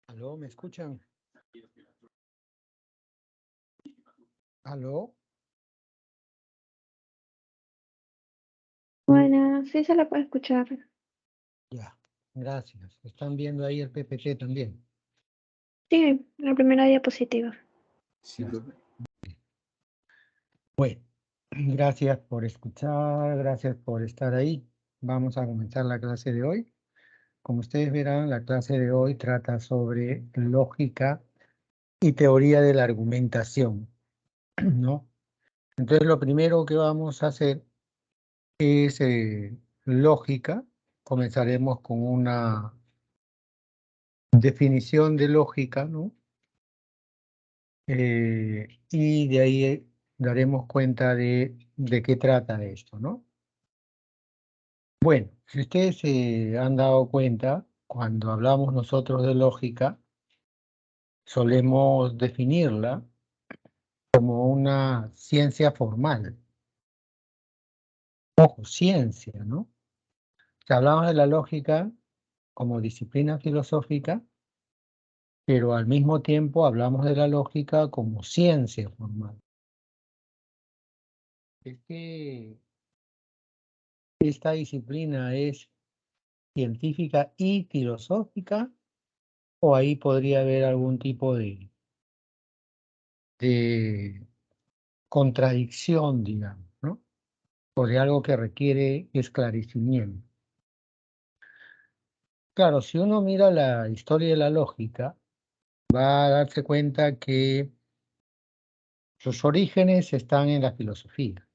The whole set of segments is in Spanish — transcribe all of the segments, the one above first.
¿Aló? ¿Me escuchan? ¿Aló? Bueno, sí se la puede escuchar. Ya, gracias. ¿Están viendo ahí el PPT también? Sí, la primera diapositiva. Sí. Bueno, gracias por escuchar, gracias por estar ahí. Vamos a comenzar la clase de hoy. Como ustedes verán, la clase de hoy trata sobre lógica y teoría de la argumentación, ¿no? Entonces, lo primero que vamos a hacer es lógica. Comenzaremos con una definición de lógica, ¿no? Y de ahí daremos cuenta de qué trata esto, ¿no? Bueno, si ustedes se han dado cuenta, cuando hablamos nosotros de lógica, solemos definirla como una ciencia formal. Ojo, ciencia, ¿no? Si hablamos de la lógica como disciplina filosófica, pero al mismo tiempo hablamos de la lógica como ciencia formal. Es que esta disciplina es científica y filosófica, o ahí podría haber algún tipo de contradicción, digamos, ¿no? O de algo que requiere esclarecimiento. Claro, si uno mira la historia de la lógica, va a darse cuenta que sus orígenes están en la filosofía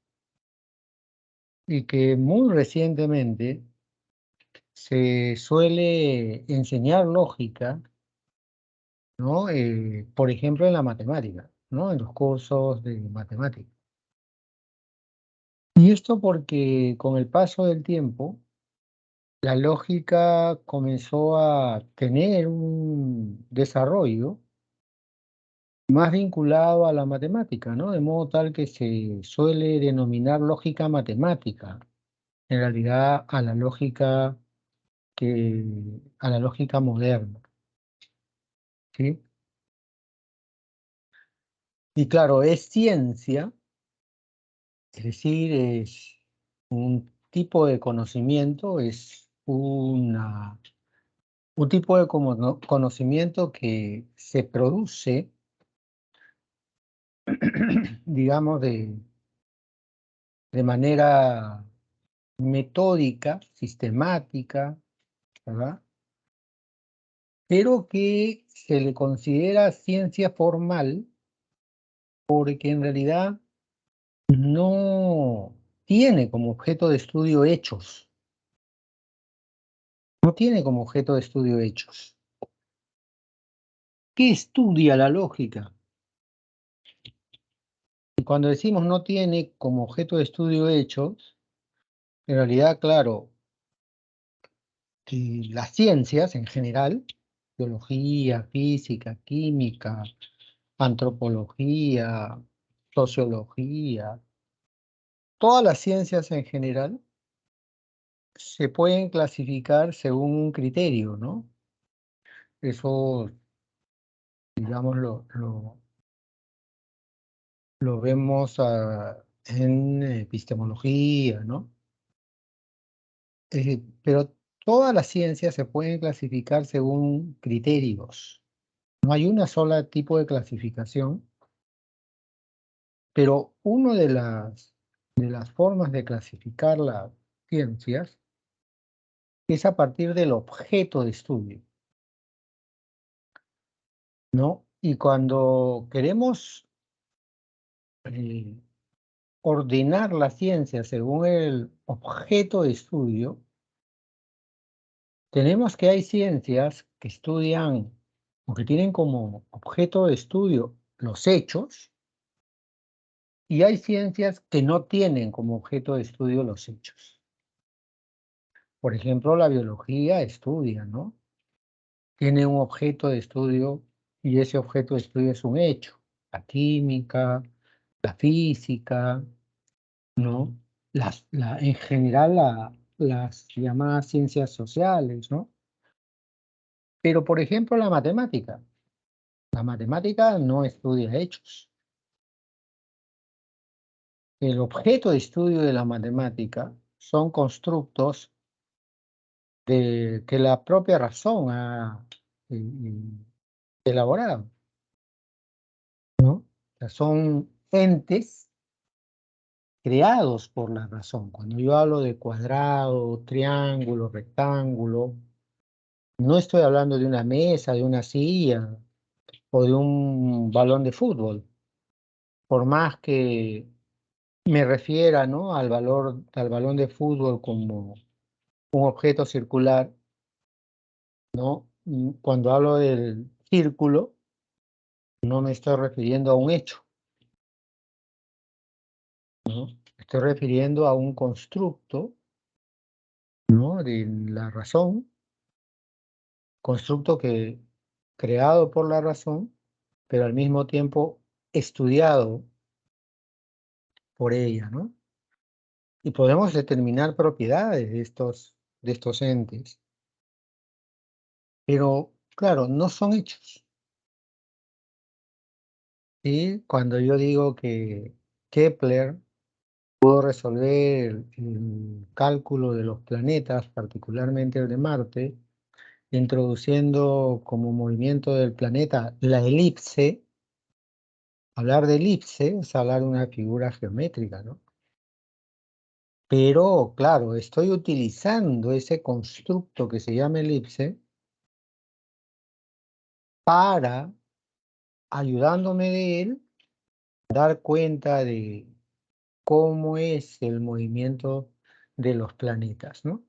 y que muy recientemente se suele enseñar lógica, ¿no? Por ejemplo, en la matemática, ¿no? En los cursos de matemática. Y esto porque con el paso del tiempo, la lógica comenzó a tener un desarrollo más vinculado a la matemática, ¿no? De modo tal que se suele denominar lógica matemática, en realidad a la lógica moderna, ¿sí? Y claro, es ciencia, es decir, es un tipo de conocimiento, es un tipo de conocimiento que se produce, digamos, de manera metódica, sistemática, ¿verdad? Pero que se le considera ciencia formal porque en realidad no tiene como objeto de estudio hechos, no tiene como objeto de estudio hechos. ¿Qué estudia la lógica? Y cuando decimos no tiene como objeto de estudio hechos, en realidad, claro, las ciencias en general, biología, física, química, antropología, sociología, todas las ciencias en general se pueden clasificar según un criterio, ¿no? Eso, digamos, lo vemos en epistemología, ¿no? Pero todas las ciencias se pueden clasificar según criterios. No hay una sola tipo de clasificación, pero una de las formas de clasificar las ciencias es a partir del objeto de estudio, ¿no? Y cuando queremos eh, ordenar la ciencia según el objeto de estudio, tenemos que hay ciencias que estudian o que tienen como objeto de estudio los hechos, y hay ciencias que no tienen como objeto de estudio los hechos. Por ejemplo, la biología estudia, ¿no? Tiene un objeto de estudio y ese objeto de estudio es un hecho. La química, la física, ¿no? En general las llamadas ciencias sociales, ¿no? Pero, por ejemplo, la matemática. La matemática no estudia hechos. El objeto de estudio de la matemática son constructos que la propia razón ha elaborado, ¿no? O sea, son entes creados por la razón. Cuando yo hablo de cuadrado, triángulo, rectángulo, no estoy hablando de una mesa, de una silla o de un balón de fútbol. Por más que me refiera, ¿no?, al balón de fútbol como un objeto circular, ¿no? Cuando hablo del círculo, no me estoy refiriendo a un hecho, ¿no? Estoy refiriendo a un constructo, ¿no?, de la razón, constructo que creado por la razón, pero al mismo tiempo estudiado por ella, ¿no? Y podemos determinar propiedades de estos entes, pero claro, no son hechos. Y cuando yo digo que Kepler pudo resolver el cálculo de los planetas, particularmente el de Marte, introduciendo como movimiento del planeta la elipse. Hablar de elipse es hablar de una figura geométrica, ¿no? Pero, claro, estoy utilizando ese constructo que se llama elipse para, ayudándome de él, dar cuenta de cómo es el movimiento de los planetas, ¿no?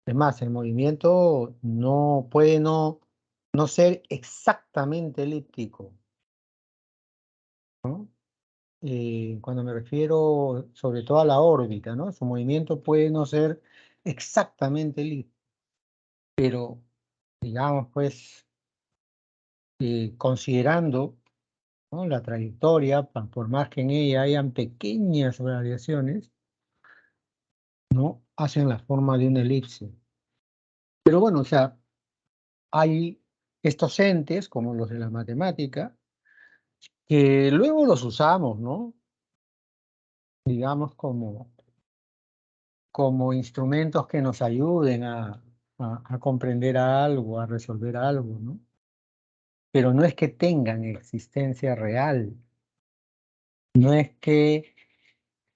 Además, el movimiento no puede no ser exactamente elíptico, ¿no? Cuando me refiero sobre todo a la órbita, ¿no? Su movimiento puede no ser exactamente elíptico, pero digamos, pues, considerando, ¿no?, la trayectoria, por más que en ella hayan pequeñas variaciones, ¿no?, hacen la forma de una elipse. Pero bueno, o sea, hay estos entes, como los de la matemática, que luego los usamos, ¿no? Digamos, como instrumentos que nos ayuden a comprender algo, a resolver algo, ¿no? Pero no es que tengan existencia real, no es que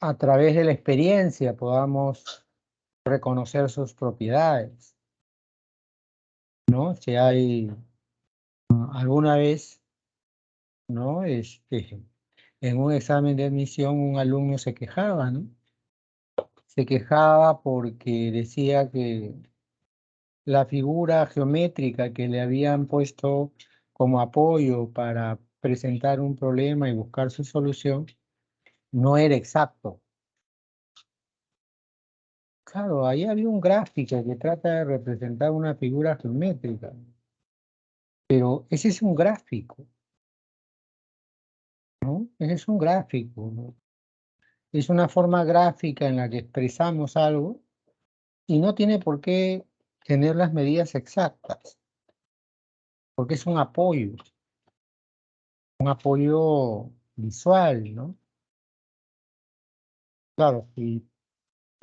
a través de la experiencia podamos reconocer sus propiedades, ¿no? Si hay alguna vez, ¿no?, en un examen de admisión un alumno se quejaba, ¿no? Se quejaba porque decía que la figura geométrica que le habían puesto como apoyo para presentar un problema y buscar su solución no era exacto. Claro, ahí había un gráfico que trata de representar una figura geométrica, pero ese es un gráfico, ¿no? Ese es un gráfico, ¿no? Es una forma gráfica en la que expresamos algo y no tiene por qué tener las medidas exactas, porque es un apoyo visual, ¿no? Claro, si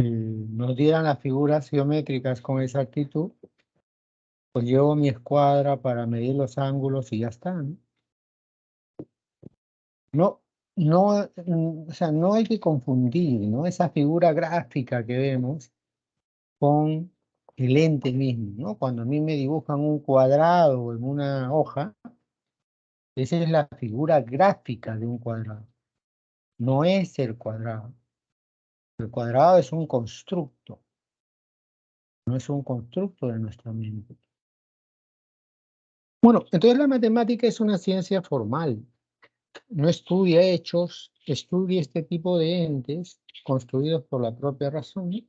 nos dieran las figuras geométricas con exactitud, pues llevo mi escuadra para medir los ángulos y ya está, ¿no? No, no, o sea, no hay que confundir, ¿no?, esa figura gráfica que vemos con el ente mismo, ¿no? Cuando a mí me dibujan un cuadrado en una hoja, esa es la figura gráfica de un cuadrado, no es el cuadrado. El cuadrado es un constructo, no es un constructo de nuestra mente. Bueno, entonces la matemática es una ciencia formal, no estudia hechos, estudia este tipo de entes construidos por la propia razón, y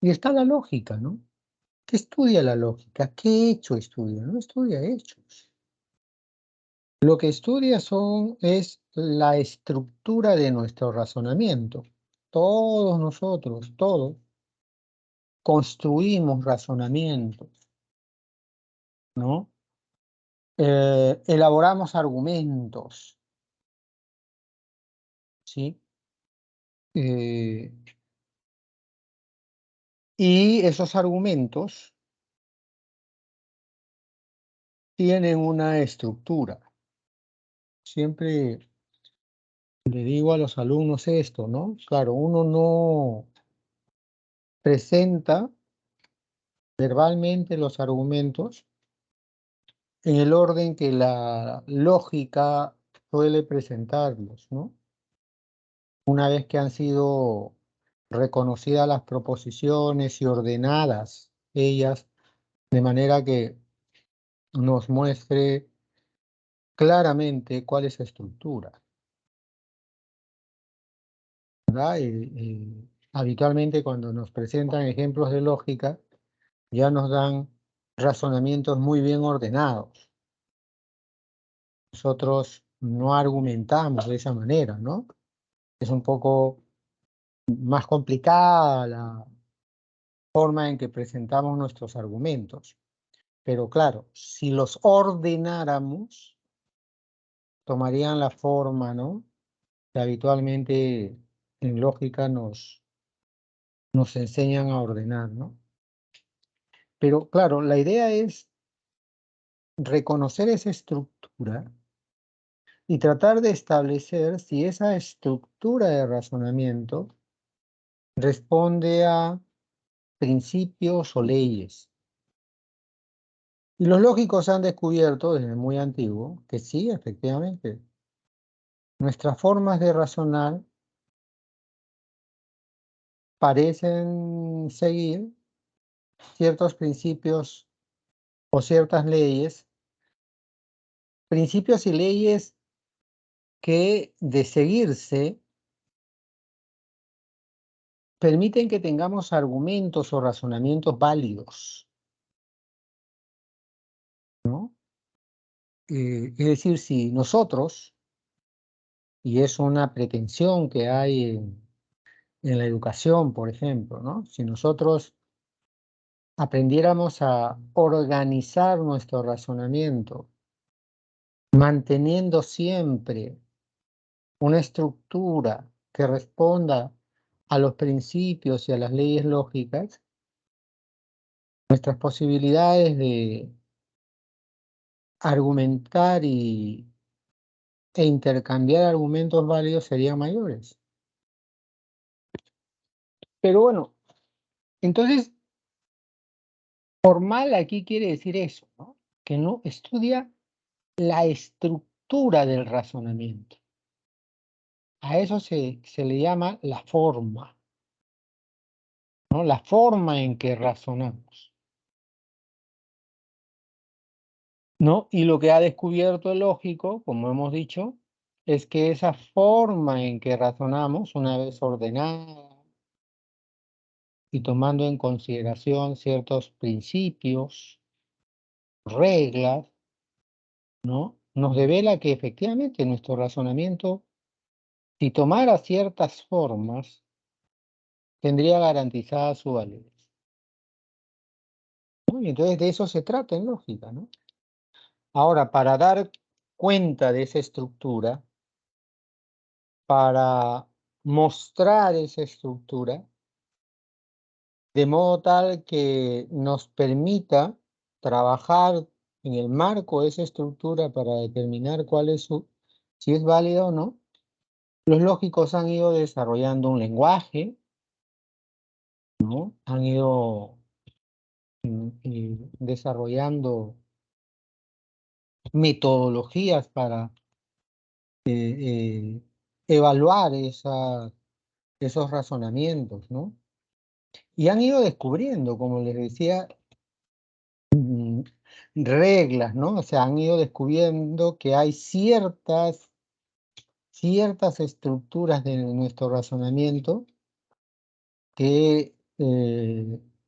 está la lógica, ¿no? ¿Qué estudia la lógica? ¿Qué hecho estudia? No estudia hechos. Lo que estudia es la estructura de nuestro razonamiento. Todos nosotros, todos, construimos razonamientos, ¿no? Elaboramos argumentos, ¿sí? Y esos argumentos tienen una estructura. Siempre le digo a los alumnos esto, ¿no? Claro, uno no presenta verbalmente los argumentos en el orden que la lógica suele presentarlos, ¿no? Una vez que han sido reconocidas las proposiciones y ordenadas ellas, de manera que nos muestre claramente cuál es la estructura, ¿verdad? Habitualmente cuando nos presentan ejemplos de lógica, ya nos dan razonamientos muy bien ordenados. Nosotros no argumentamos de esa manera, ¿no? Es un poco más complicada la forma en que presentamos nuestros argumentos. Pero claro, si los ordenáramos, tomarían la forma, ¿no? Que habitualmente en lógica nos enseñan a ordenar, ¿no? Pero claro, la idea es reconocer esa estructura y tratar de establecer si esa estructura de razonamiento responde a principios o leyes. Y los lógicos han descubierto desde muy antiguo que sí, efectivamente, nuestras formas de razonar parecen seguir ciertos principios o ciertas leyes, principios y leyes que de seguirse permiten que tengamos argumentos o razonamientos válidos, ¿no? Es decir, si nosotros, y es una pretensión que hay en la educación, por ejemplo, ¿no? Si nosotros aprendiéramos a organizar nuestro razonamiento, manteniendo siempre una estructura que responda a los principios y a las leyes lógicas, nuestras posibilidades de argumentar e intercambiar argumentos válidos serían mayores. Pero bueno, entonces, formal aquí quiere decir eso, ¿no? Que no estudia la estructura del razonamiento. A eso se le llama la forma, ¿no? La forma en que razonamos, ¿no? Y lo que ha descubierto el lógico, como hemos dicho, es que esa forma en que razonamos, una vez ordenada y tomando en consideración ciertos principios, reglas, ¿no? Nos devela que efectivamente nuestro razonamiento, si tomara ciertas formas, tendría garantizada su validez, ¿no? Y entonces de eso se trata en lógica, ¿no? Ahora, para dar cuenta de esa estructura, para mostrar esa estructura, de modo tal que nos permita trabajar en el marco de esa estructura para determinar cuál es si es válida o no, los lógicos han ido desarrollando un lenguaje, ¿no? Han ido desarrollando metodologías para evaluar esos razonamientos, ¿no? Y han ido descubriendo, como les decía, reglas, ¿no? O sea, han ido descubriendo que hay ciertas estructuras de nuestro razonamiento que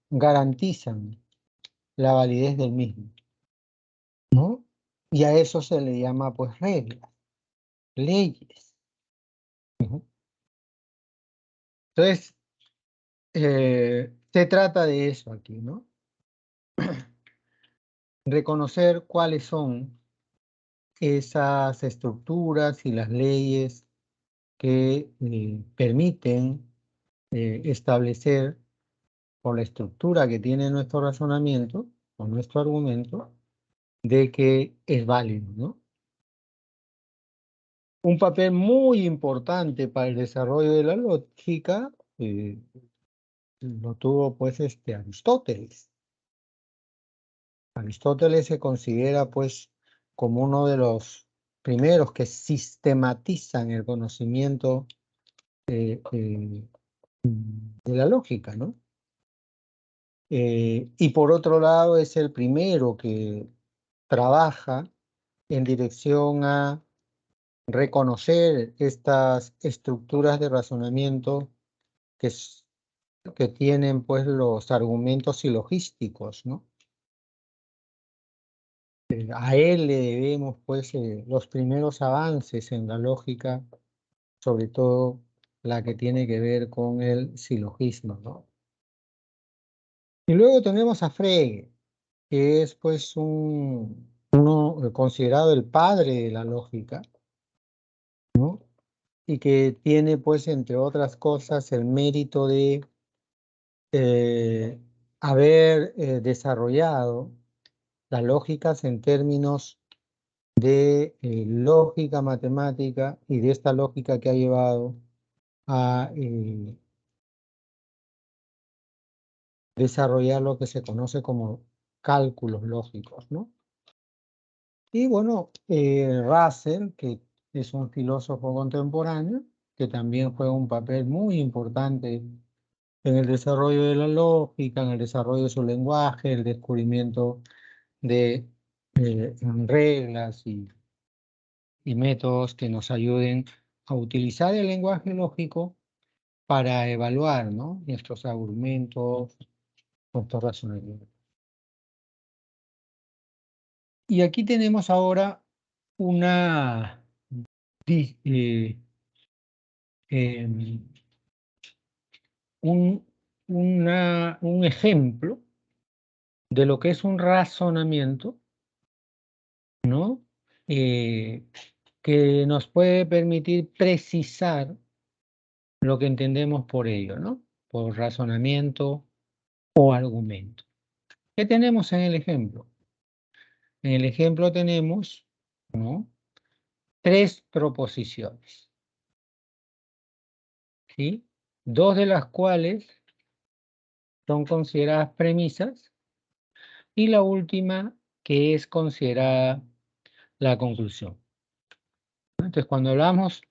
garantizan la validez del mismo, ¿no? Y a eso se le llama, pues, reglas, leyes. Ujú. Entonces, Se trata de eso aquí, ¿no? Reconocer cuáles son esas estructuras y las leyes que permiten establecer por la estructura que tiene nuestro razonamiento o nuestro argumento de que es válido, ¿no? Un papel muy importante para el desarrollo de la lógica lo tuvo pues Aristóteles. Aristóteles se considera pues como uno de los primeros que sistematizan el conocimiento de la lógica, ¿no? Y por otro lado es el primero que trabaja en dirección a reconocer estas estructuras de razonamiento que, que tienen pues los argumentos silogísticos, ¿no? A él le debemos pues los primeros avances en la lógica, sobre todo la que tiene que ver con el silogismo, ¿no? Y luego tenemos a Frege, que es pues uno considerado el padre de la lógica, ¿no? Y que tiene pues entre otras cosas el mérito de haber desarrollado las lógicas en términos de lógica matemática y de esta lógica que ha llevado a desarrollar lo que se conoce como cálculos lógicos, ¿no? Y bueno, Russell, que es un filósofo contemporáneo, que también juega un papel muy importante en el desarrollo de la lógica, en el desarrollo de su lenguaje, el descubrimiento de reglas y métodos que nos ayuden a utilizar el lenguaje lógico para evaluar, ¿no?, nuestros argumentos, nuestros razonamientos. Y aquí tenemos ahora una, em, un ejemplo de lo que es un razonamiento, ¿no? Que nos puede permitir precisar lo que entendemos por ello, ¿no? Por razonamiento o argumento. ¿Qué tenemos en el ejemplo? En el ejemplo tenemos, ¿no?, tres proposiciones, ¿sí? Dos de las cuales son consideradas premisas y la última que es considerada la conclusión. Entonces, cuando hablamos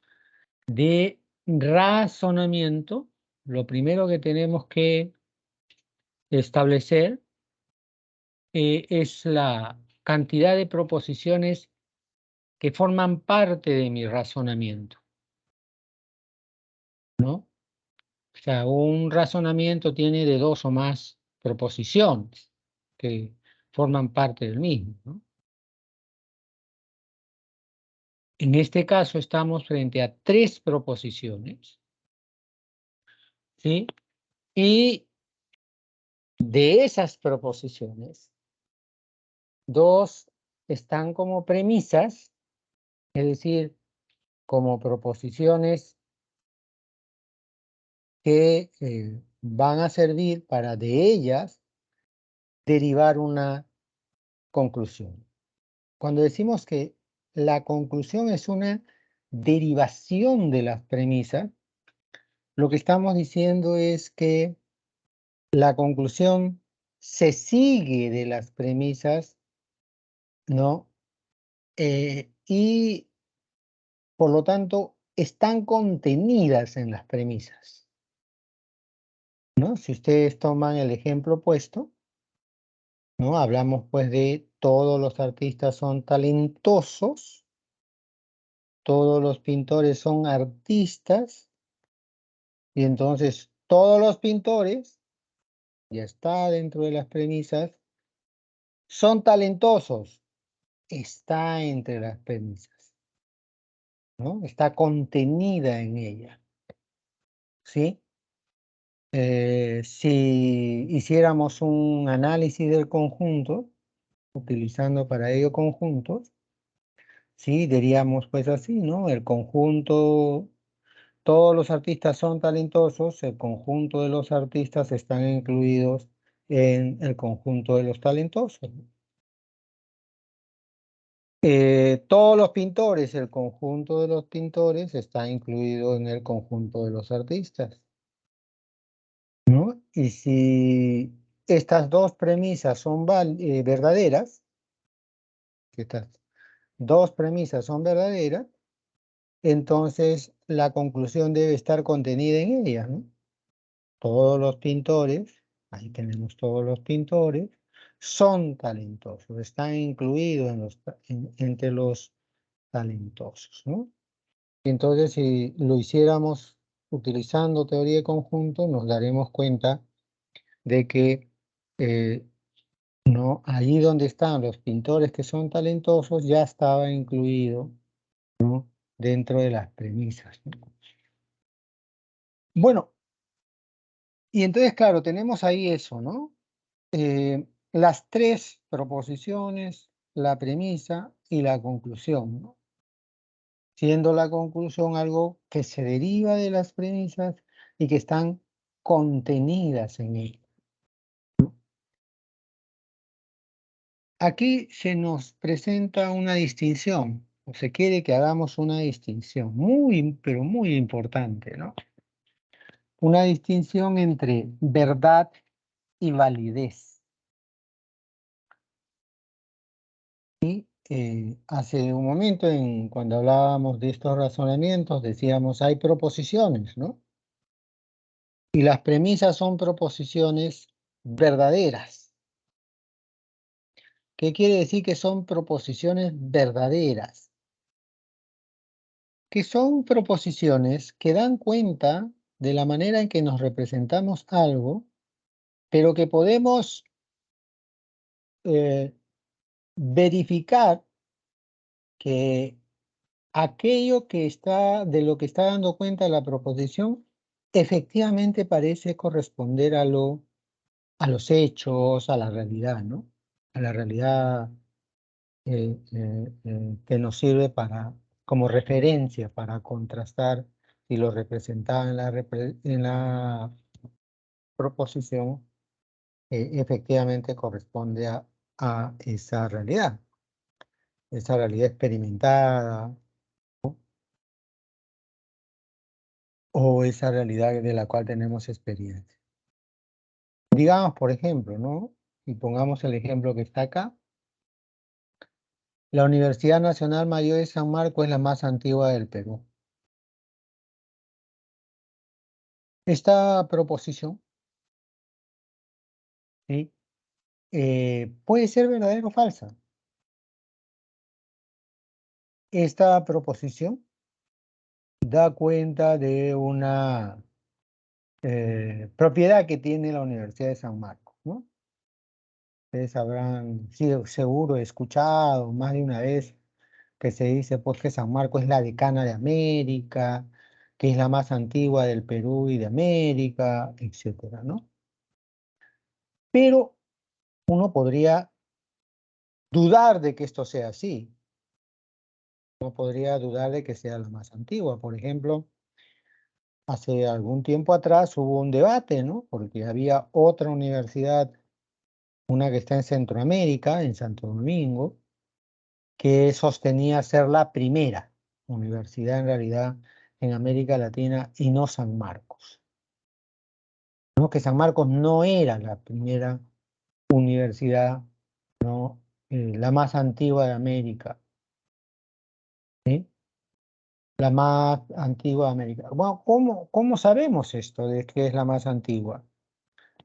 de razonamiento, lo primero que tenemos que establecer es la cantidad de proposiciones que forman parte de mi razonamiento, ¿no? O sea, un razonamiento tiene de dos o más proposiciones que forman parte del mismo, ¿no? En este caso estamos frente a tres proposiciones, ¿sí? Y de esas proposiciones, dos están como premisas, es decir, como proposiciones que van a servir para de ellas derivar una conclusión. Cuando decimos que la conclusión es una derivación de las premisas, lo que estamos diciendo es que la conclusión se sigue de las premisas, ¿no? Y por lo tanto están contenidas en las premisas, ¿no? Si ustedes toman el ejemplo puesto, ¿no? Hablamos pues de todos los artistas son talentosos, todos los pintores son artistas, y entonces todos los pintores, ya está dentro de las premisas, son talentosos, está entre las premisas, ¿no? Está contenida en ella, ¿sí? Si hiciéramos un análisis del conjunto, utilizando para ello conjuntos, sí, diríamos pues así, ¿no? El conjunto, todos los artistas son talentosos, el conjunto de los artistas están incluidos en el conjunto de los talentosos. Todos los pintores, el conjunto de los pintores está incluido en el conjunto de los artistas, ¿no? Y si estas dos premisas son verdaderas, que estas dos premisas son verdaderas, entonces la conclusión debe estar contenida en ellas, ¿no? Todos los pintores, ahí tenemos todos los pintores, son talentosos, están incluidos entre los talentosos, ¿no? Entonces, si lo hiciéramos utilizando teoría de conjunto, nos daremos cuenta de que no, ahí donde están los pintores que son talentosos ya estaba incluido, ¿no?, dentro de las premisas, ¿no? Bueno, y entonces, claro, tenemos ahí eso, ¿no? Las tres proposiciones, la premisa y la conclusión, ¿no? Siendo la conclusión algo que se deriva de las premisas y que están contenidas en él. Aquí se nos presenta una distinción, o se quiere que hagamos una distinción muy, pero muy importante, ¿no? Una distinción entre verdad y validez. Y hace un momento, cuando hablábamos de estos razonamientos, decíamos hay proposiciones, ¿no? Y las premisas son proposiciones verdaderas. ¿Qué quiere decir que son proposiciones verdaderas? Que son proposiciones que dan cuenta de la manera en que nos representamos algo, pero que podemos verificar que aquello que está, de lo que está dando cuenta la proposición, efectivamente parece corresponder a los hechos, a la realidad, ¿no? A la realidad que nos sirve como referencia para contrastar si lo representaba en la proposición, efectivamente corresponde a esa realidad experimentada o esa realidad de la cual tenemos experiencia. Digamos, por ejemplo, ¿no? Y pongamos el ejemplo que está acá. La Universidad Nacional Mayor de San Marcos es la más antigua del Perú. Esta proposición, ¿sí?, puede ser verdadera o falsa. Esta proposición da cuenta de una propiedad que tiene la Universidad de San Marcos, ¿no? Ustedes habrán sido seguro escuchado más de una vez que se dice pues que San Marcos es la decana de América, que es la más antigua del Perú y de América, etcétera, ¿no? Pero uno podría dudar de que esto sea así. No podría dudar de que sea la más antigua. Por ejemplo, hace algún tiempo atrás hubo un debate, ¿no? Porque había otra universidad, una que está en Centroamérica, en Santo Domingo, que sostenía ser la primera universidad en realidad en América Latina y no San Marcos, ¿no? Que San Marcos no era la primera universidad, ¿no? La más antigua de América, ¿sí? La más antigua de América. Bueno, ¿cómo sabemos esto de que es la más antigua?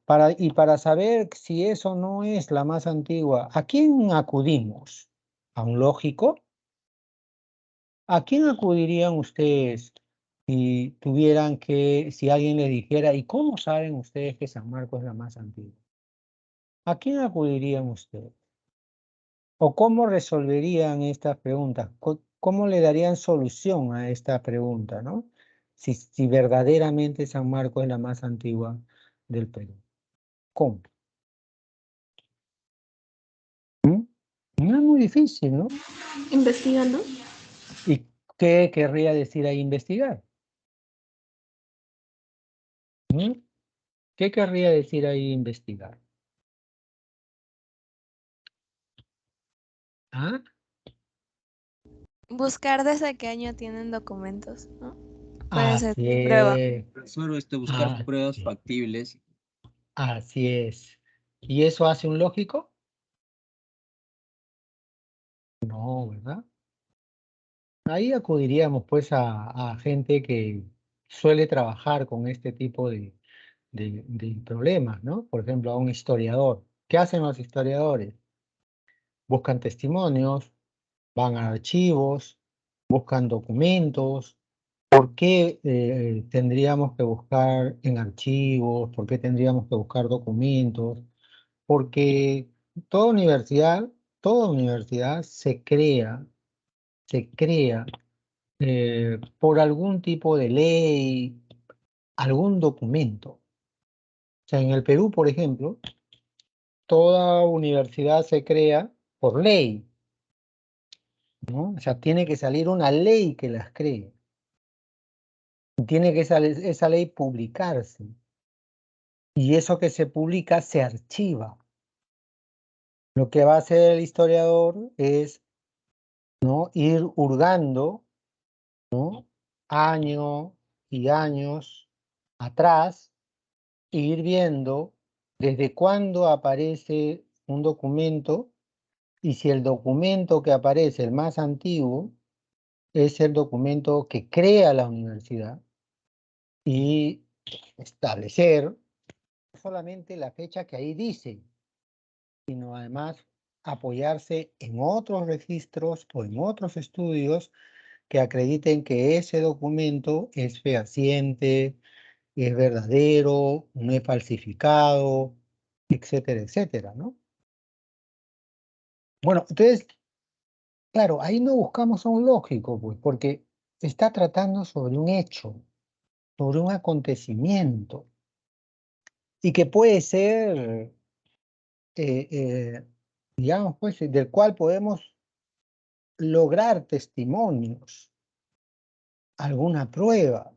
Para saber si eso no es la más antigua, ¿a quién acudimos? ¿A un lógico? ¿A quién acudirían ustedes si alguien les dijera, ¿y cómo saben ustedes que San Marcos es la más antigua? ¿A quién acudirían ustedes? ¿O cómo resolverían estas preguntas? ¿Cómo le darían solución a esta pregunta, no? si verdaderamente San Marcos es la más antigua del Perú. ¿Cómo? ¿Mm? No es muy difícil, ¿no? Investigando. ¿Y qué querría decir ahí investigar? ¿Mm? ¿Qué querría decir ahí investigar? ¿Ah? Buscar desde qué año tienen documentos, ¿no? Puede ser Así prueba. es. Solo buscar Ah, pruebas factibles. así es. ¿Y eso hace un lógico? No, ¿verdad? Ahí acudiríamos pues a gente que suele trabajar con este tipo de problemas, ¿no? Por ejemplo, a un historiador. ¿Qué hacen los historiadores? Buscan testimonios, van a archivos, buscan documentos. ¿Por qué tendríamos que buscar en archivos? ¿Por qué tendríamos que buscar documentos? Porque toda universidad se crea por algún tipo de ley, algún documento. O sea, en el Perú, por ejemplo, toda universidad se crea por ley, ¿no? O sea, tiene que salir una ley que las cree. Tiene que esa ley publicarse. Y eso que se publica se archiva. Lo que va a hacer el historiador es, ¿no?, ir hurgando, ¿no?, años y años atrás, e ir viendo desde cuándo aparece un documento y si el documento que aparece, el más antiguo, es el documento que crea la universidad y establecer no solamente la fecha que ahí dice, sino además apoyarse en otros registros o en otros estudios que acrediten que ese documento es fehaciente, es verdadero, no es falsificado, etcétera, etcétera, ¿no? Bueno, entonces, claro, ahí no buscamos a un lógico, pues, porque está tratando sobre un hecho, sobre un acontecimiento, y que puede ser, digamos, pues, del cual podemos lograr testimonios, alguna prueba,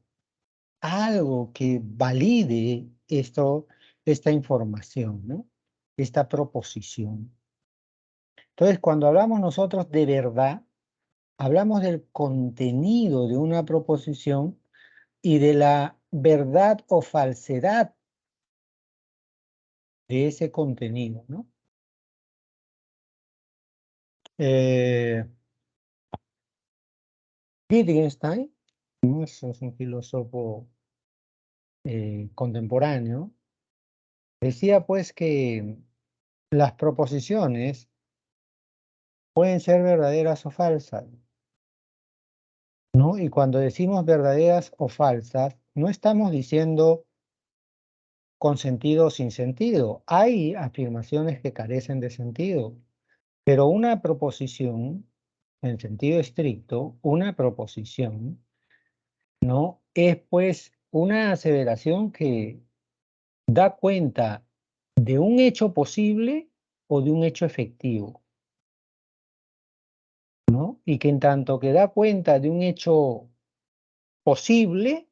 algo que valide esta información, ¿no? Esta proposición. Entonces, cuando hablamos nosotros de verdad, hablamos del contenido de una proposición y de la verdad o falsedad de ese contenido, ¿no? Wittgenstein, ¿no?, es un filósofo contemporáneo, decía pues que las proposiciones pueden ser verdaderas o falsas, ¿no? Y cuando decimos verdaderas o falsas, no estamos diciendo con sentido o sin sentido. Hay afirmaciones que carecen de sentido, pero una proposición, en sentido estricto, una proposición, ¿no?, es pues una aseveración que da cuenta de un hecho posible o de un hecho efectivo, ¿no? Y que en tanto que da cuenta de un hecho posible,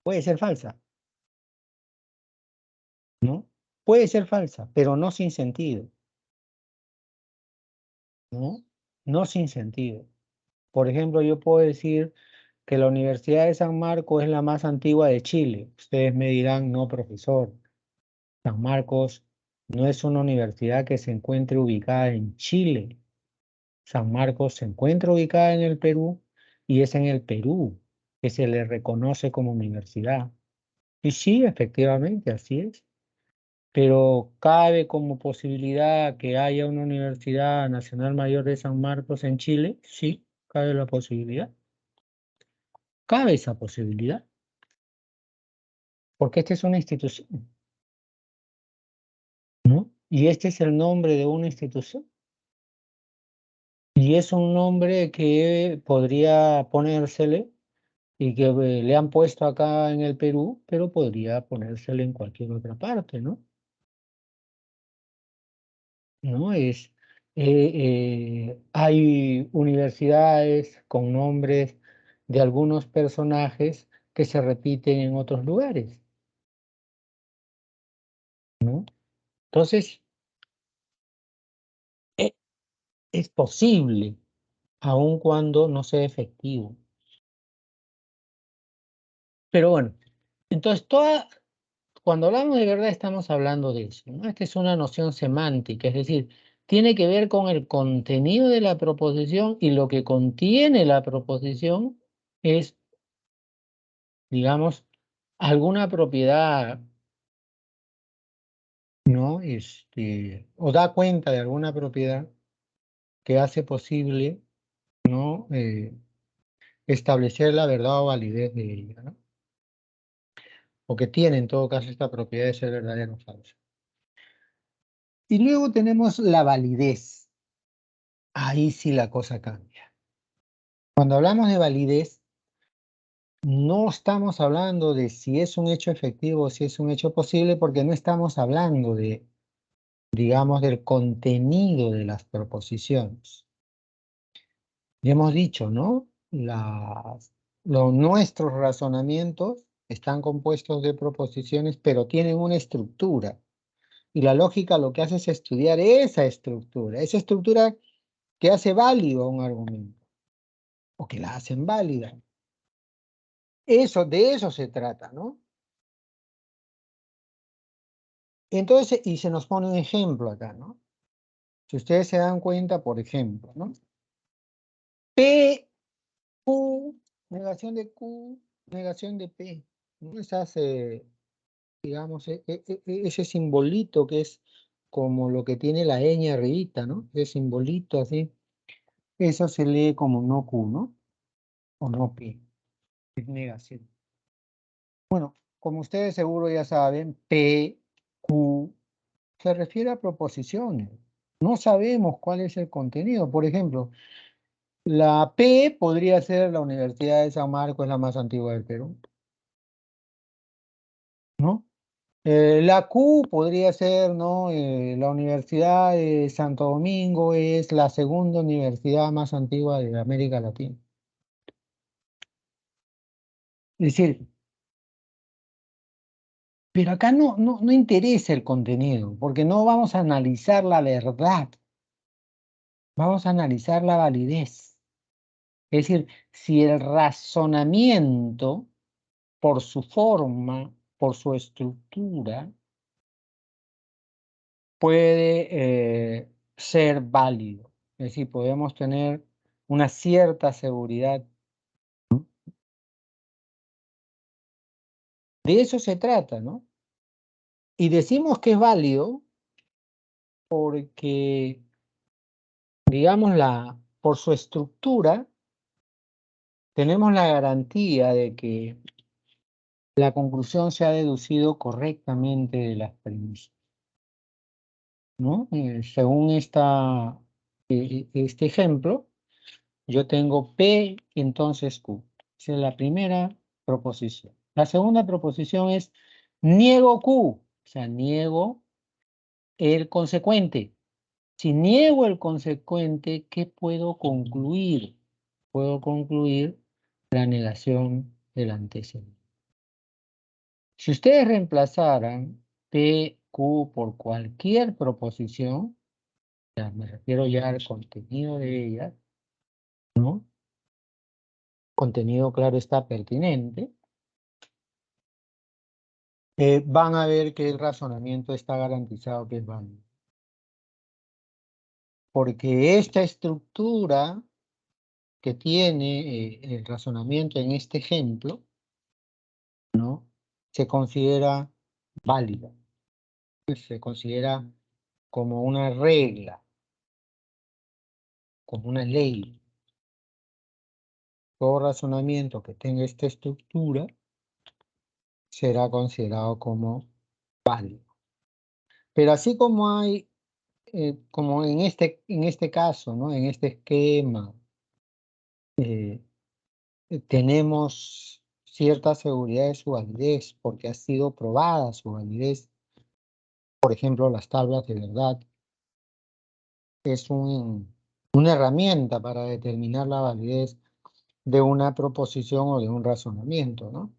puede ser falsa, ¿no? Puede ser falsa, pero no sin sentido, ¿no? No sin sentido. Por ejemplo, yo puedo decir que la Universidad de San Marcos es la más antigua de Chile. Ustedes me dirán, no, profesor, San Marcos no es una universidad que se encuentre ubicada en Chile. San Marcos se encuentra ubicada en el Perú y es en el Perú que se le reconoce como universidad. Y sí, efectivamente, así es. Pero cabe como posibilidad que haya una Universidad Nacional Mayor de San Marcos en Chile. Sí, cabe la posibilidad. Cabe esa posibilidad. Porque esta es una institución, ¿no? Y este es el nombre de una institución. Y es un nombre que podría ponérsele y que le han puesto acá en el Perú, pero podría ponérsele en cualquier otra parte, ¿no? ¿No? Hay universidades con nombres de algunos personajes que se repiten en otros lugares, ¿no? Entonces, e- es posible, aun cuando no sea efectivo. Pero bueno, entonces cuando hablamos de verdad estamos hablando de eso, ¿no? Esta es una noción semántica, es decir, tiene que ver con el contenido de la proposición y lo que contiene la proposición es, digamos, alguna propiedad, ¿no? O da cuenta de alguna propiedad que hace posible, ¿no? Establecer la verdad o validez de ella, ¿no? O que tiene en todo caso esta propiedad de ser verdadera o falsa. Y luego tenemos la validez. Ahí sí la cosa cambia. Cuando hablamos de validez, no estamos hablando de si es un hecho efectivo o si es un hecho posible, porque no estamos hablando de, digamos, del contenido de las proposiciones. Ya hemos dicho, ¿no? Nuestros razonamientos están compuestos de proposiciones, pero tienen una estructura. Y la lógica lo que hace es estudiar esa estructura que hace válido un argumento, o que la hacen válida. De eso se trata, ¿no? Entonces, y se nos pone un ejemplo acá, ¿no? Si ustedes se dan cuenta, por ejemplo, ¿no? P, Q, negación de Q, negación de P, ¿no? Digamos, ese simbolito que es como lo que tiene la ñ arribita, ¿no? Ese simbolito así, eso se lee como no Q, ¿no? O no P, es negación. Bueno, como ustedes seguro ya saben, P, Q, se refiere a proposiciones. No sabemos cuál es el contenido. Por ejemplo, la P podría ser la Universidad de San Marcos, es la más antigua del Perú, ¿no? La Q podría ser, ¿no? La Universidad de Santo Domingo es la segunda universidad más antigua de América Latina. Es decir, pero acá no interesa el contenido, porque no vamos a analizar la verdad, vamos a analizar la validez. Es decir, si el razonamiento, por su forma, por su estructura, puede ser válido. Es decir, podemos tener una cierta seguridad. De eso se trata, ¿no? Y decimos que es válido porque, digamos, por su estructura, tenemos la garantía de que la conclusión se ha deducido correctamente de las premisas, ¿no? Según este ejemplo, yo tengo P, entonces Q. Esa es la primera proposición. La segunda proposición es niego Q, o sea, niego el consecuente. Si niego el consecuente, ¿qué puedo concluir? Puedo concluir la negación del antecedente. Si ustedes reemplazaran P, Q por cualquier proposición, ya me refiero ya al contenido de ella, ¿no? Contenido, claro, está pertinente. Van a ver que el razonamiento está garantizado que es válido. Porque esta estructura que tiene el razonamiento en este ejemplo, ¿no? Se considera válida. Se considera como una regla, como una ley. Todo razonamiento que tenga esta estructura será considerado como válido. Pero así como hay, como en este caso, ¿no? En este esquema, tenemos cierta seguridad de su validez porque ha sido probada su validez. Por ejemplo, las tablas de verdad es una herramienta para determinar la validez de una proposición o de un razonamiento, ¿no?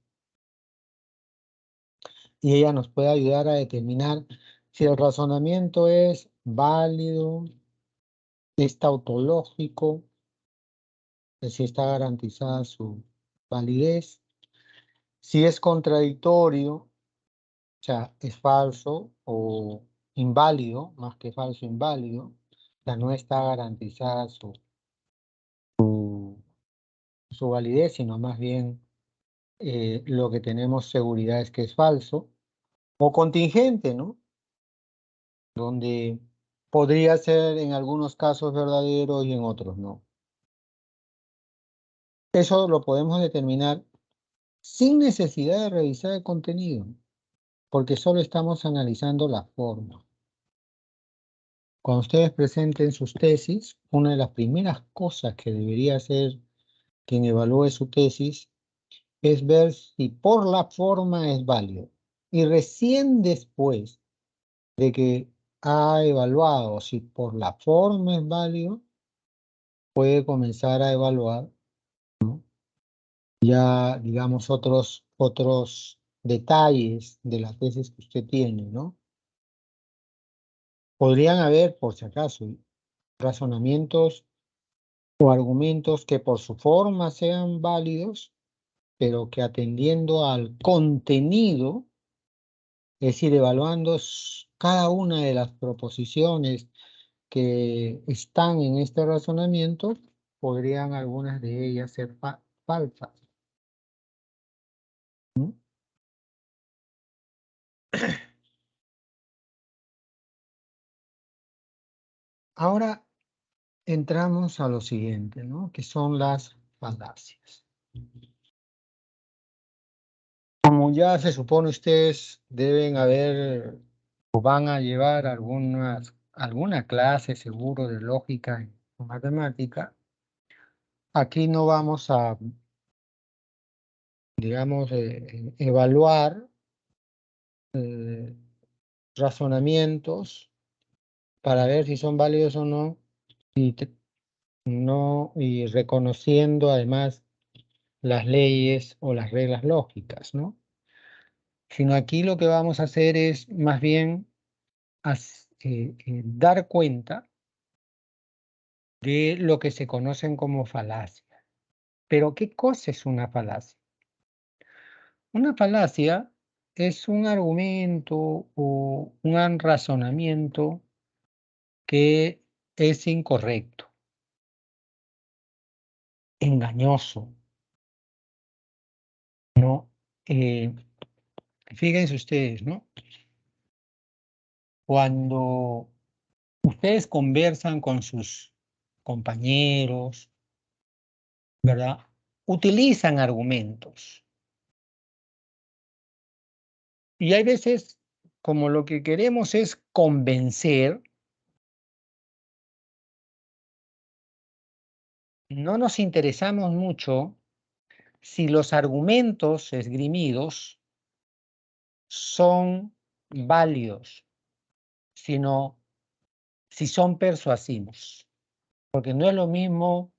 Y ella nos puede ayudar a determinar si el razonamiento es válido, es tautológico, si está garantizada su validez, si es contradictorio, o sea, es falso o inválido, más que falso, inválido, o sea, no está garantizada su validez, sino más bien lo que tenemos seguridad es que es falso, o contingente, ¿no? Donde podría ser en algunos casos verdadero y en otros no. Eso lo podemos determinar sin necesidad de revisar el contenido, porque solo estamos analizando la forma. Cuando ustedes presenten sus tesis, una de las primeras cosas que debería hacer quien evalúe su tesis es ver si por la forma es válido. Y recién después de que ha evaluado si por la forma es válido, puede comenzar a evaluar, ¿no? Ya, digamos, otros detalles de la tesis que usted tiene, ¿no? Podrían haber, por si acaso, razonamientos o argumentos que por su forma sean válidos, pero que atendiendo al contenido, es decir, evaluando cada una de las proposiciones que están en este razonamiento, podrían algunas de ellas ser falsas, ¿no? Ahora entramos a lo siguiente, ¿no? Que son las falacias. Como ya se supone, ustedes deben haber o van a llevar alguna clase seguro de lógica o matemática. Aquí no vamos a, digamos, evaluar razonamientos para ver si son válidos o no, y reconociendo además las leyes o las reglas lógicas, ¿no? Sino aquí lo que vamos a hacer es más bien dar cuenta de lo que se conocen como falacias. Pero, ¿qué cosa es una falacia? Una falacia es un argumento o un razonamiento que es incorrecto, engañoso, ¿no? Fíjense ustedes, ¿no? Cuando ustedes conversan con sus compañeros, ¿verdad? Utilizan argumentos. Y hay veces, como lo que queremos es convencer, no nos interesamos mucho si los argumentos esgrimidos son válidos, sino si son persuasivos. Porque no es lo mismo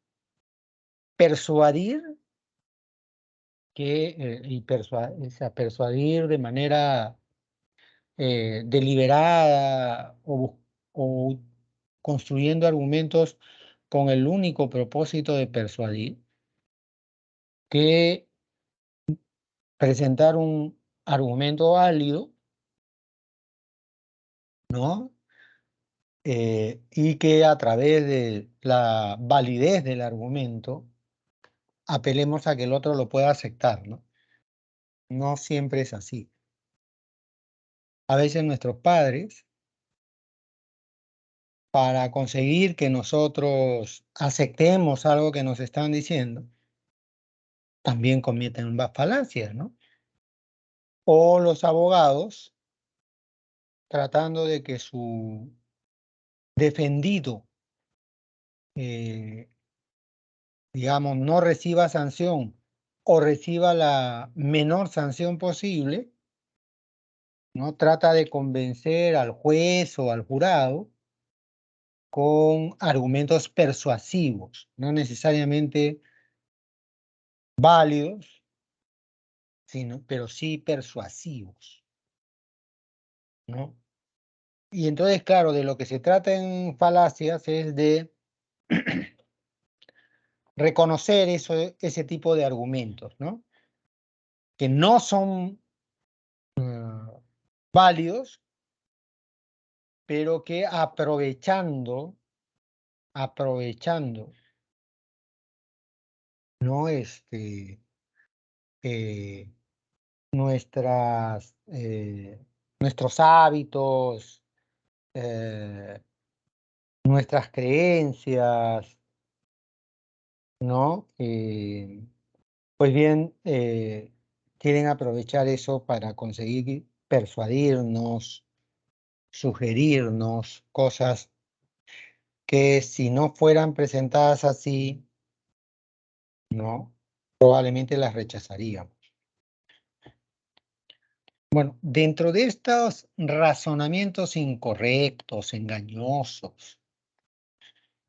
persuadir y persuadir de manera deliberada o construyendo argumentos con el único propósito de persuadir, que presentar un argumento válido, ¿no? Y que a través de la validez del argumento apelemos a que el otro lo pueda aceptar, ¿no? No siempre es así. A veces nuestros padres, para conseguir que nosotros aceptemos algo que nos están diciendo, también cometen falacias, ¿no? O los abogados tratando de que su defendido, digamos, no reciba sanción o reciba la menor sanción posible, ¿no? Trata de convencer al juez o al jurado con argumentos persuasivos, no necesariamente válidos, pero sí persuasivos, ¿no? Y entonces, claro, de lo que se trata en falacias es de reconocer ese tipo de argumentos, ¿no? Que no son válidos, pero que aprovechando, ¿no? Eh, nuestros hábitos, eh, nuestras creencias, ¿no? Pues bien, quieren aprovechar eso para conseguir persuadirnos, sugerirnos cosas que si no fueran presentadas así, ¿no? Probablemente las rechazaríamos. Bueno, dentro de estos razonamientos incorrectos, engañosos,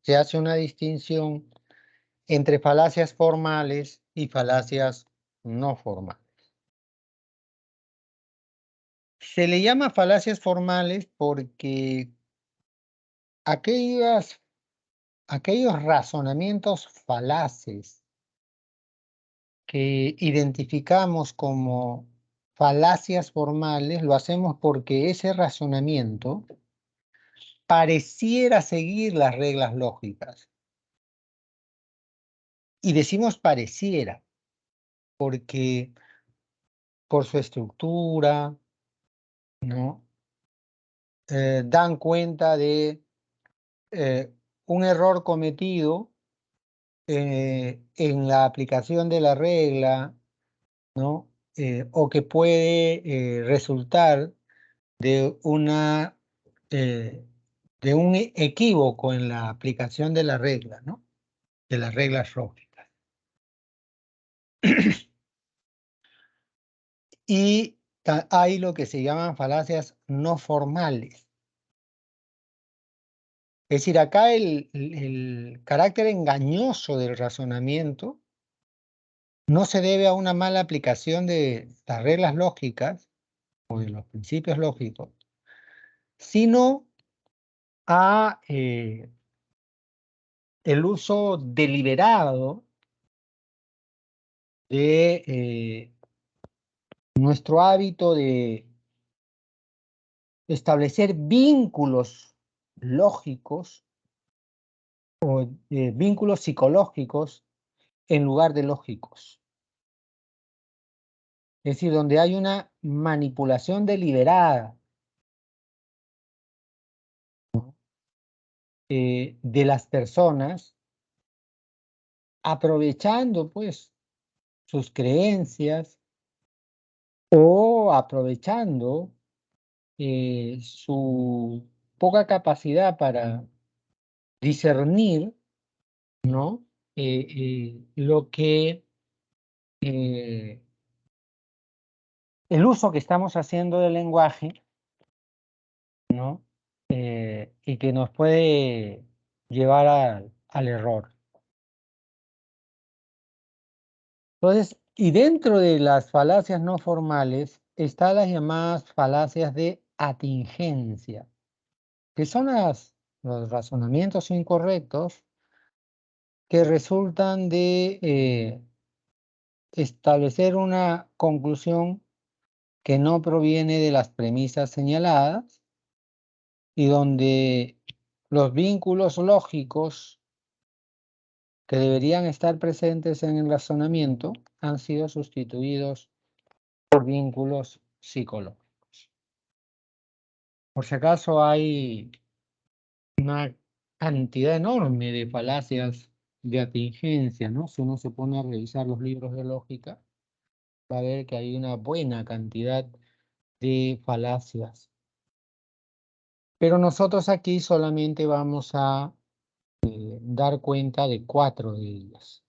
se hace una distinción entre falacias formales y falacias no formales. Se le llama falacias formales porque aquellos razonamientos falaces que identificamos como falacias formales, lo hacemos porque ese razonamiento pareciera seguir las reglas lógicas. Y decimos pareciera, porque por su estructura, ¿no? Dan cuenta de un error cometido en la aplicación de la regla, ¿no? O que puede resultar de de un equívoco en la aplicación de la regla, ¿no? De las reglas lógicas. Y hay lo que se llaman falacias no formales. Es decir, acá el carácter engañoso del razonamiento no se debe a una mala aplicación de las reglas lógicas o de los principios lógicos, sino a el uso deliberado de nuestro hábito de establecer vínculos lógicos o vínculos psicológicos en lugar de lógicos. Es decir, donde hay una manipulación deliberada de las personas, aprovechando pues sus creencias o aprovechando su poca capacidad para discernir, ¿no? Lo que el uso que estamos haciendo del lenguaje, ¿no? Y que nos puede llevar al error. Entonces, y dentro de las falacias no formales están las llamadas falacias de atingencia, que son los razonamientos incorrectos que resultan de establecer una conclusión que no proviene de las premisas señaladas y donde los vínculos lógicos que deberían estar presentes en el razonamiento han sido sustituidos por vínculos psicológicos. Por si acaso hay una cantidad enorme de falacias de atingencia, ¿no? Si uno se pone a revisar los libros de lógica, va a ver que hay una buena cantidad de falacias. Pero nosotros aquí solamente vamos a dar cuenta de 4 de ellas.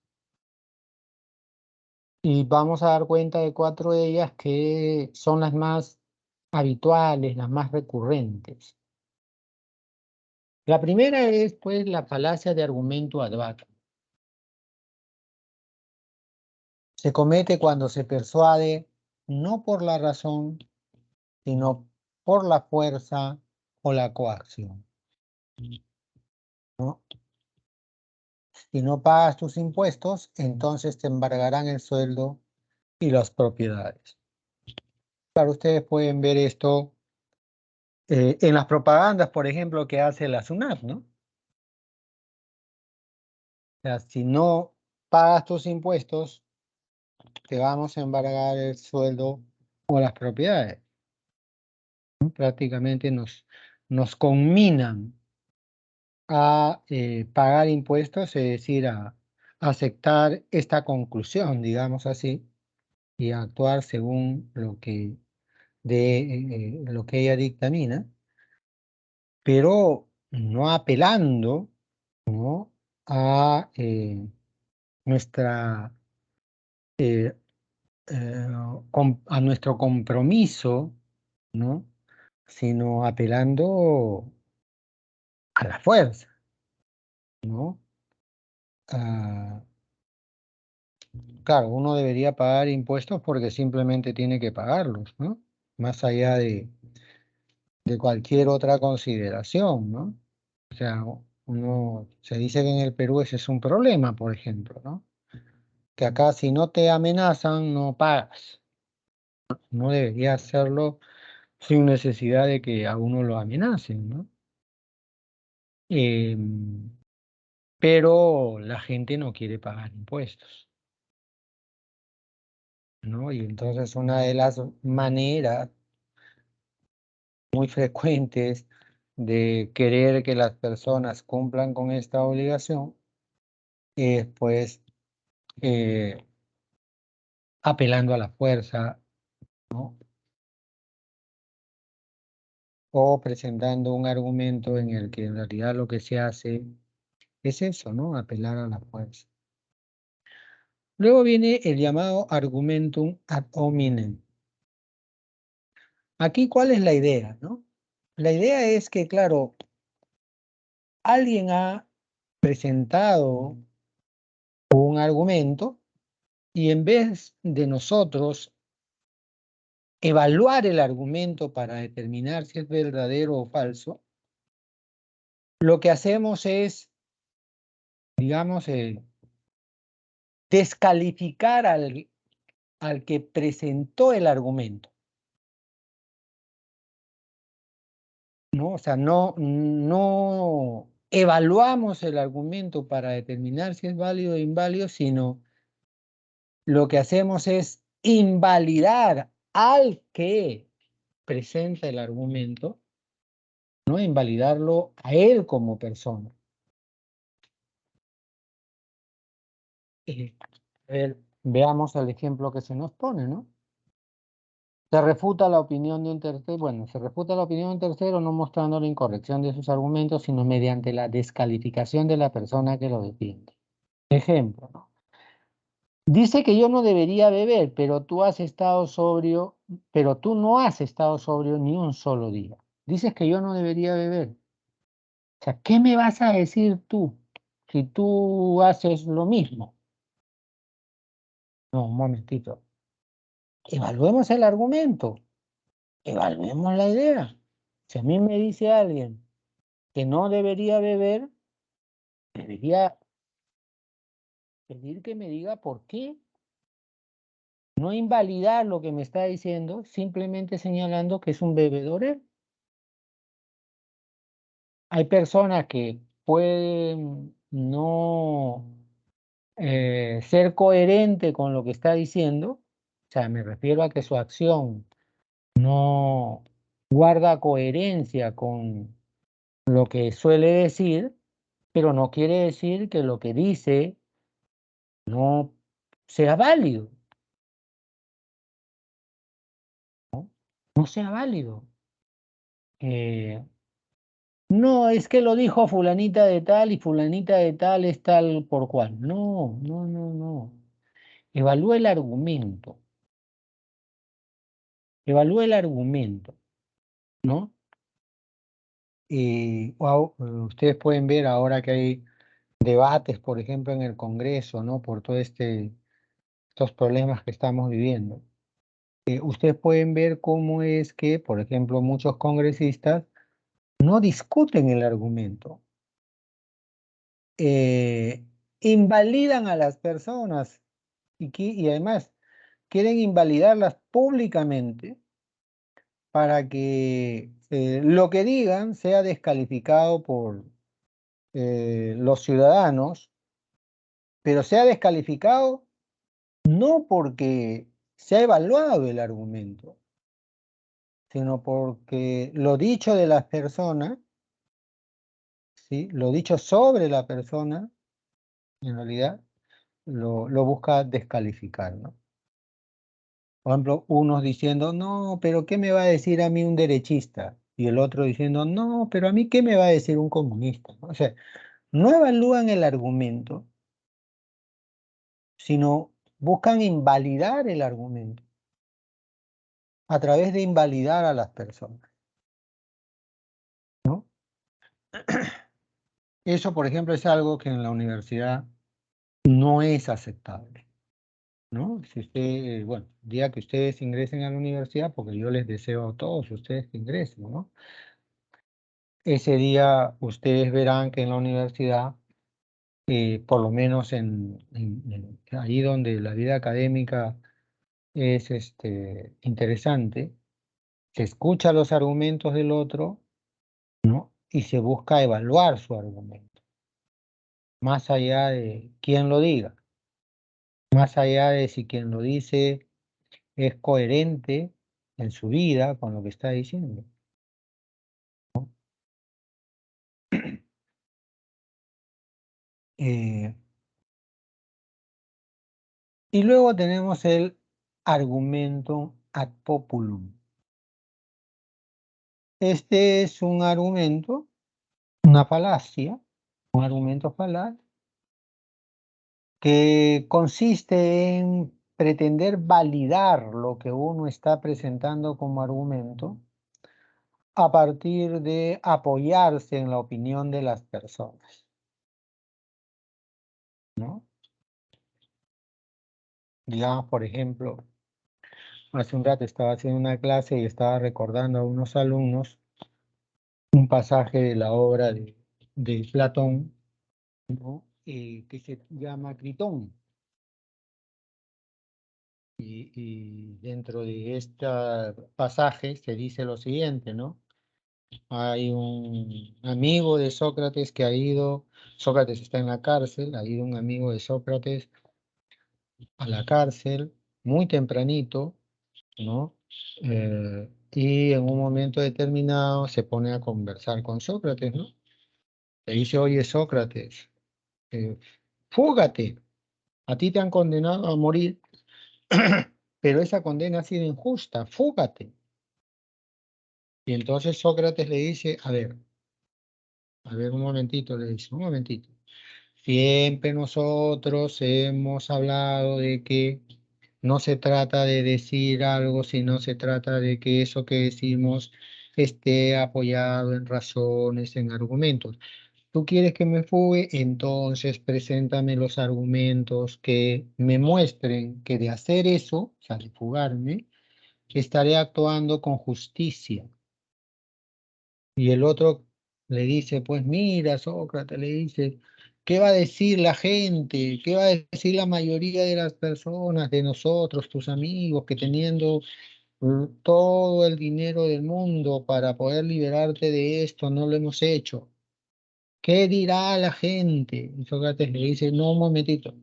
Y vamos a dar cuenta de 4 de ellas que son las más habituales, las más recurrentes. La primera es, pues, la falacia de argumento ad vacuum. Se comete cuando se persuade no por la razón, sino por la fuerza o la coacción, ¿no? Si no pagas tus impuestos, entonces te embargarán el sueldo y las propiedades. Claro, ustedes pueden ver esto en las propagandas, por ejemplo, que hace la SUNAT, ¿no? O sea, si no pagas tus impuestos, te vamos a embargar el sueldo o las propiedades, ¿no? Prácticamente nos conminan a pagar impuestos, es decir, a aceptar esta conclusión, digamos así, y a actuar según lo que ella dictamina, pero no apelando, ¿no?, a nuestra a nuestro compromiso, ¿no?, sino apelando a la fuerza, ¿no? Ah, claro, uno debería pagar impuestos porque simplemente tiene que pagarlos, ¿no? Más allá de cualquier otra consideración, ¿no? O sea, uno se dice que en el Perú ese es un problema, por ejemplo, ¿no? Que acá si no te amenazan, no pagas. No debería hacerlo sin necesidad de que a uno lo amenacen, ¿no? Pero la gente no quiere pagar impuestos, ¿no? Y entonces una de las maneras muy frecuentes de querer que las personas cumplan con esta obligación es, pues, apelando a la fuerza, ¿no? O presentando un argumento en el que en realidad lo que se hace es eso, ¿no? Apelar a la fuerza. Luego viene el llamado argumentum ad hominem. Aquí, ¿cuál es la idea, no? La idea es que, claro, alguien ha presentado un argumento y en vez de nosotros evaluar el argumento para determinar si es verdadero o falso, lo que hacemos es, digamos, descalificar al que presentó el argumento, ¿no? O sea, no evaluamos el argumento para determinar si es válido o inválido, sino lo que hacemos es invalidar al que presenta el argumento, ¿no? Invalidarlo a él como persona. A ver, veamos el ejemplo que se nos pone, ¿no? Se refuta la opinión de un tercero, bueno, se refuta la opinión de un tercero no mostrando la incorrección de sus argumentos, sino mediante la descalificación de la persona que lo defiende. Ejemplo, ¿no? Dice que yo no debería beber, pero tú has estado sobrio, pero tú no has estado sobrio ni un solo día. Dices que yo no debería beber. O sea, ¿qué me vas a decir tú si tú haces lo mismo? No, un momentito. Evaluemos el argumento, evaluemos la idea. Si a mí me dice alguien que no debería beber, debería pedir que me diga por qué. No invalidar lo que me está diciendo, simplemente señalando que es un bebedor él. Hay personas que pueden no ser coherente con lo que está diciendo, o sea, me refiero a que su acción no guarda coherencia con lo que suele decir, pero no quiere decir que lo que dice no sea válido, no sea válido. No, es que lo dijo fulanita de tal y fulanita de tal es tal por cual. No, no, no, no. Evalúa el argumento. Evalúa el argumento, ¿no? Ustedes pueden ver ahora que hay debates, por ejemplo, en el Congreso, ¿no? Por todo estos problemas que estamos viviendo. Ustedes pueden ver cómo es que, por ejemplo, muchos congresistas no discuten el argumento. Invalidan a las personas y además quieren invalidarlas públicamente para que lo que digan sea descalificado por los ciudadanos, pero sea descalificado no porque se ha evaluado el argumento, sino porque lo dicho de las personas, ¿sí? Lo dicho sobre la persona, en realidad, lo busca descalificar, ¿no? Por ejemplo, unos diciendo, no, pero ¿qué me va a decir a mí un derechista? Y el otro diciendo, no, pero a mí ¿qué me va a decir un comunista? O sea, no evalúan el argumento, sino buscan invalidar el argumento a través de invalidar a las personas, ¿no? Eso, por ejemplo, es algo que en la universidad no es aceptable, ¿no? Si usted, bueno, el día que ustedes ingresen a la universidad, porque yo les deseo a todos ustedes que ingresen, ¿no? Ese día ustedes verán que en la universidad, por lo menos ahí donde la vida académica es interesante, se escucha los argumentos del otro, ¿no? Y se busca evaluar su argumento, más allá de quién lo diga, más allá de si quien lo dice es coherente en su vida con lo que está diciendo. Eh, y luego tenemos el argumentum ad populum. Este es un argumento, una falacia, un argumento falaz, que consiste en pretender validar lo que uno está presentando como argumento a partir de apoyarse en la opinión de las personas, ¿no? Digamos, por ejemplo, hace un rato estaba haciendo una clase y estaba recordando a unos alumnos un pasaje de la obra de Platón, ¿no? Que se llama Critón. Y dentro de este pasaje se dice lo siguiente, ¿no? Hay un amigo de Sócrates que ha ido, Sócrates está en la cárcel, ha ido un amigo de Sócrates a la cárcel muy tempranito, ¿no? Y en un momento determinado se pone a conversar con Sócrates, ¿no? Le dice, oye Sócrates, eh, fúgate, a ti te han condenado a morir, pero esa condena ha sido injusta, fúgate. Y entonces Sócrates le dice, a ver un momentito, le dice, un momentito. Siempre nosotros hemos hablado de que no se trata de decir algo, sino se trata de que eso que decimos esté apoyado en razones, en argumentos. ¿Tú quieres que me fugue? Entonces preséntame los argumentos que me muestren que de hacer eso, o sea, de fugarme, estaré actuando con justicia. Y el otro le dice, pues mira, Sócrates le dice, ¿qué va a decir la gente? ¿Qué va a decir la mayoría de las personas, de nosotros, tus amigos, que teniendo todo el dinero del mundo para poder liberarte de esto, no lo hemos hecho? ¿Qué dirá la gente? Y Sócrates le dice, no, un momentito,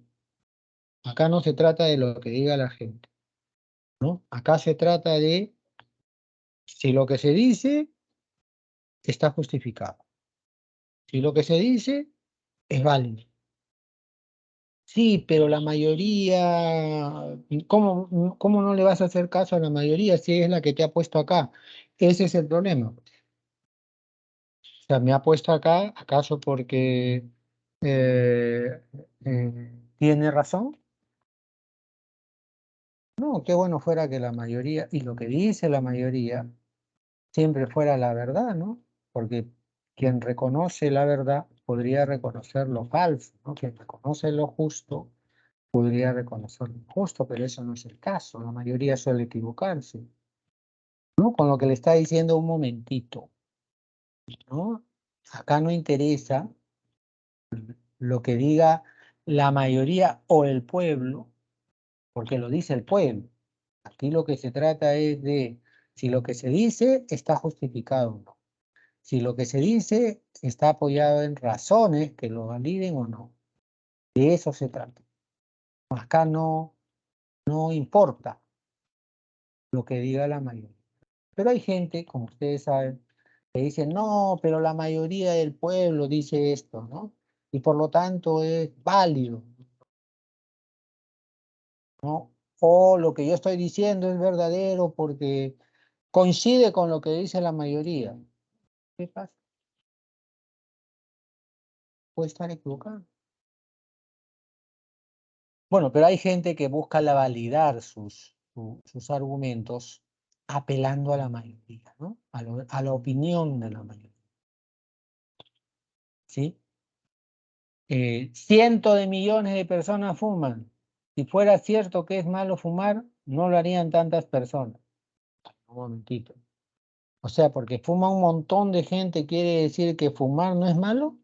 acá no se trata de lo que diga la gente, ¿no? Acá se trata de si lo que se dice está justificado, si lo que se dice es válido. Sí, pero la mayoría, ¿cómo no le vas a hacer caso a la mayoría si es la que te ha puesto acá? Ese es el problema. O sea, me ha puesto acá, ¿acaso porque tiene razón? No, qué bueno fuera que la mayoría, y lo que dice la mayoría, siempre fuera la verdad, ¿no? Porque quien reconoce la verdad podría reconocer lo falso, ¿no? Quien reconoce lo justo podría reconocer lo injusto, pero eso no es el caso. La mayoría suele equivocarse, ¿no? Con lo que le está diciendo un momentito, ¿no? Acá no interesa lo que diga la mayoría o el pueblo, porque lo dice el pueblo. Aquí lo que se trata es de si lo que se dice está justificado o no. Si lo que se dice está apoyado en razones que lo validen o no. De eso se trata. Acá no importa lo que diga la mayoría. Pero hay gente, como ustedes saben, que dice, no, pero la mayoría del pueblo dice esto, ¿no? Y por lo tanto es válido, ¿no? O lo que yo estoy diciendo es verdadero porque coincide con lo que dice la mayoría. ¿Qué pasa? Puede estar equivocado. Bueno, pero hay gente que busca la validar sus argumentos apelando a la mayoría, ¿no? A la opinión de la mayoría. ¿Sí? Cientos de millones de personas fuman. Si fuera cierto que es malo fumar, no lo harían tantas personas. Un momentito. O sea, porque fuma un montón de gente, ¿quiere decir que fumar no es malo?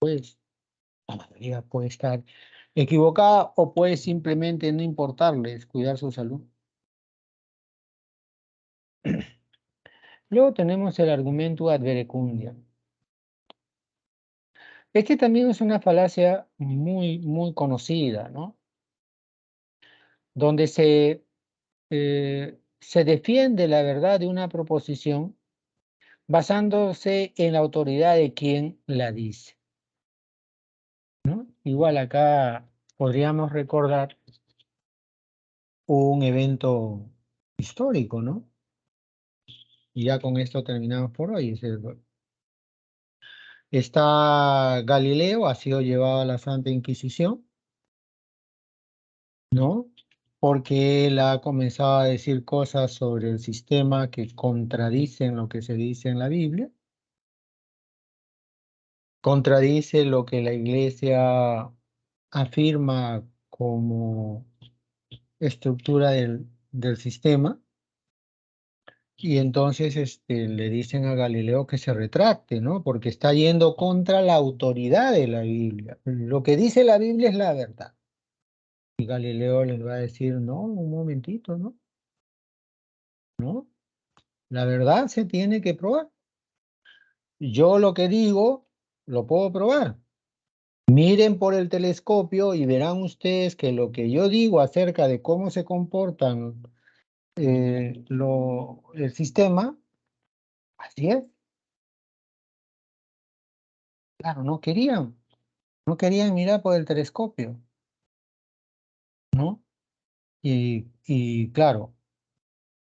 Pues la mayoría puede estar equivocada o puede simplemente no importarles cuidar su salud. Luego tenemos el argumento ad verecundiam. Este también es una falacia muy conocida, ¿no? Donde se defiende la verdad de una proposición basándose en la autoridad de quien la dice, ¿no? Igual acá podríamos recordar un evento histórico, ¿no? Y ya con esto terminamos por hoy. Está Galileo, ha sido llevado a la Santa Inquisición, ¿no? Porque él ha comenzado a decir cosas sobre el sistema que contradicen lo que se dice en la Biblia, contradice lo que la Iglesia afirma como estructura del sistema, y entonces le dicen a Galileo que se retracte, ¿no? Porque está yendo contra la autoridad de la Biblia. Lo que dice la Biblia es la verdad. Y Galileo les va a decir, no, un momentito, ¿no? ¿No? La verdad se tiene que probar. Yo lo que digo, lo puedo probar. Miren por el telescopio y verán ustedes que lo que yo digo acerca de cómo se comportan el sistema, así es. Claro, no querían mirar por el telescopio, ¿no? Y claro,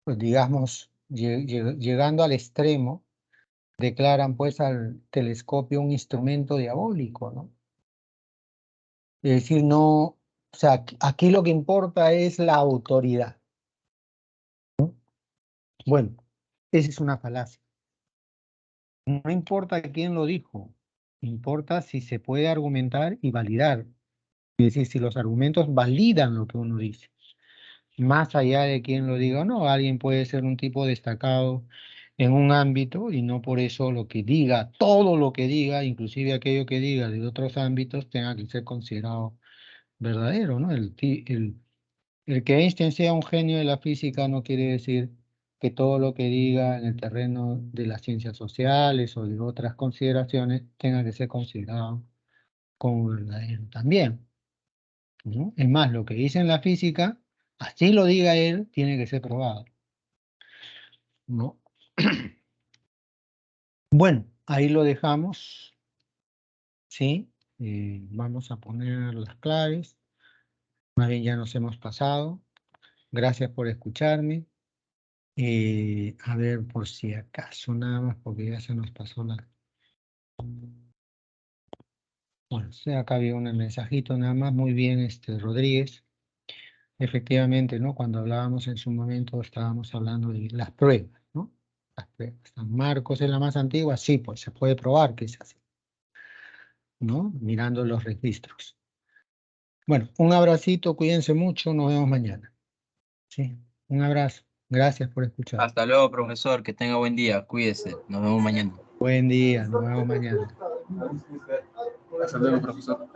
pues digamos, llegando al extremo, declaran pues al telescopio un instrumento diabólico, ¿no? Es decir, no, o sea, aquí lo que importa es la autoridad. Bueno, esa es una falacia. No importa quién lo dijo, importa si se puede argumentar y validar. Es decir, si los argumentos validan lo que uno dice. Más allá de quién lo diga o no, alguien puede ser un tipo destacado en un ámbito y no por eso lo que diga, todo lo que diga, inclusive aquello que diga de otros ámbitos, tenga que ser considerado verdadero, ¿no? El que Einstein sea un genio de la física no quiere decir que todo lo que diga en el terreno de las ciencias sociales o de otras consideraciones tenga que ser considerado como verdadero también, ¿no? Es más, lo que dice en la física, así lo diga él, tiene que ser probado, ¿no? Bueno, ahí lo dejamos, ¿sí? Vamos a poner las claves. Más bien ya nos hemos pasado. Gracias por escucharme. A ver, por si acaso, nada más, porque ya se nos pasó la... Bueno, sí, acá había un mensajito nada más, muy bien, Rodríguez. Efectivamente, ¿no? Cuando hablábamos en su momento, estábamos hablando de las pruebas, ¿no? Las pruebas. San Marcos es la más antigua, sí, pues se puede probar que es así, ¿no? Mirando los registros. Bueno, un abracito, cuídense mucho, nos vemos mañana. Sí, un abrazo. Gracias por escuchar. Hasta luego, profesor. Que tenga buen día. Cuídese. Nos vemos mañana. Buen día, nos vemos mañana. Hasta luego, profesor.